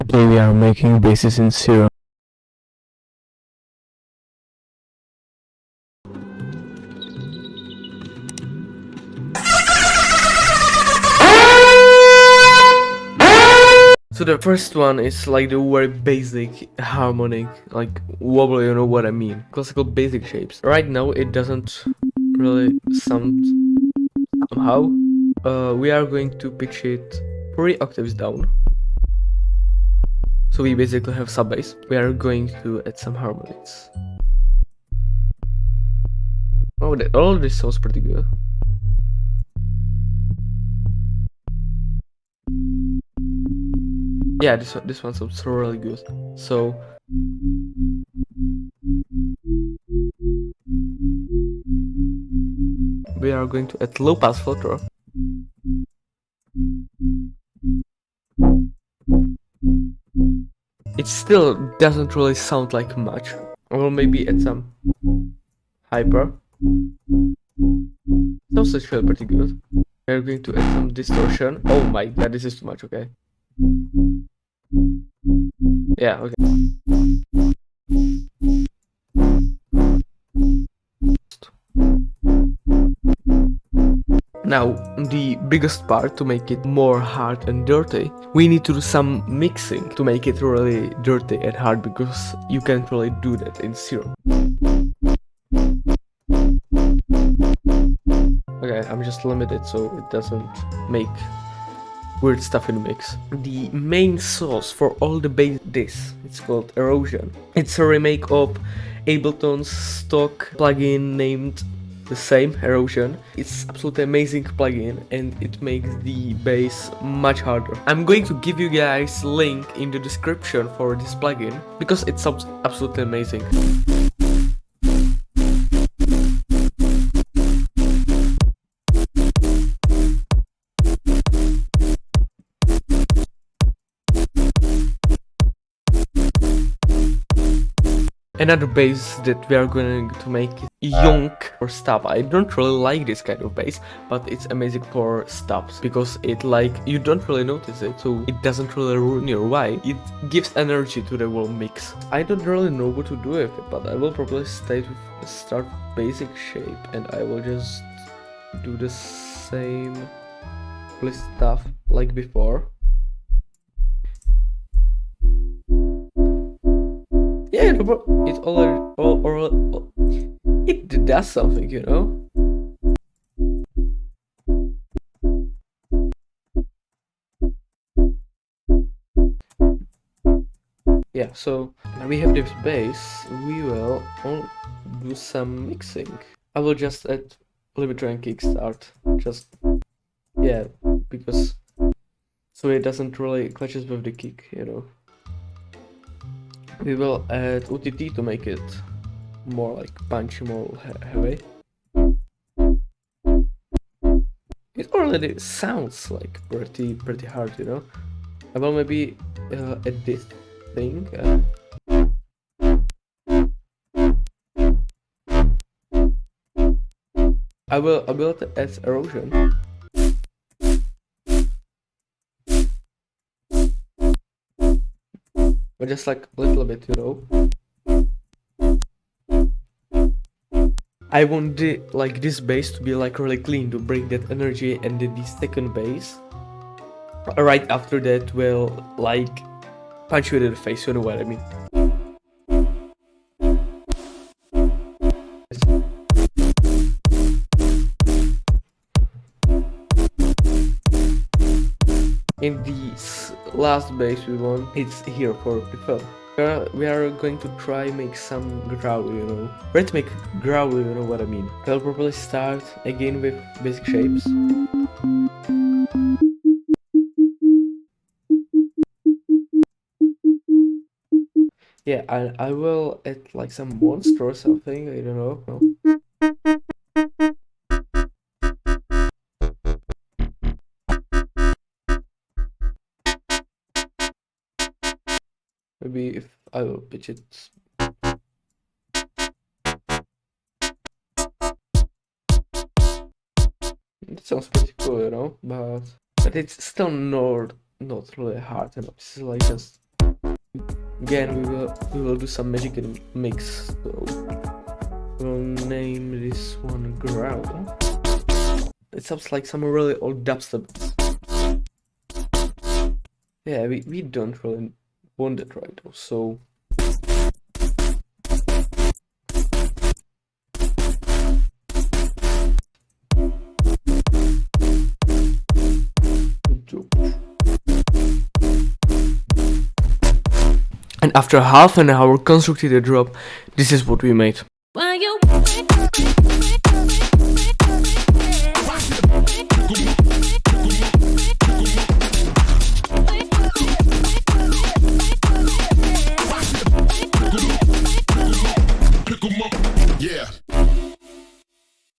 Today we are making bases in Serum. So the first one is like the very basic harmonic, like wobble, you know what I mean. Classical basic shapes. Right now it doesn't really sound somehow. We are going to pitch it 3 octaves down. So we basically have sub bass. We are going to add some harmonics. Oh, all this sounds pretty good. Yeah, this one sounds really good. So we are going to add low pass filter. It still doesn't really sound like much. I will maybe add some hyper. Sounds actually pretty good. We're going to add some distortion. Oh my god, this is too much, okay. Yeah, okay. Now, the biggest part to make it more hard and dirty, we need to do some mixing to make it really dirty and hard, because you can't really do that in Serum. Okay, I'm just limited so it doesn't make weird stuff in the mix. The main source for all the bass this, it's called Erosion. It's a remake of Ableton's stock plugin named the same, Erosion. It's absolutely amazing plugin and it makes the bass much harder. I'm going to give you guys link in the description for this plugin because it sounds absolutely amazing. Another bass that we are going to make is Yonk or Stop. I don't really like this kind of bass, but it's amazing for stops because it like you don't really notice it, so it doesn't really ruin your vibe. It gives energy to the whole mix. I don't really know what to do with it, but I will probably start with basic shape and I will just do the same stuff like before. Yeah, it does something, you know? Yeah, so now we have this bass, we will do some mixing. I will just add limiter and kickstart, just, yeah, because, so it doesn't really clashes with the kick, you know? We will add OTT to make it more like punchy, more heavy. It already sounds like pretty hard, you know. I will maybe add this thing. I will add erosion. But just like a little bit, you know. I want this bass to be like really clean, to bring that energy, and then the second bass right after that will like punch you in the face, you know what I mean. In the last bass we want, it's here for the film. We are going to try make some growl, you know. We're to make growl, you know what I mean. I'll probably start again with basic shapes. Yeah, I will add like some monster or something, I don't know. Maybe if I will pitch it. It sounds pretty cool, you know, but it's still not really hard enough. This is like just Again, we will do some magic in mix. So we'll name this one Growl. It sounds like some really old dubstep. Yeah, we don't really want it right now, so and after half an hour constructing the drop, this is what we made.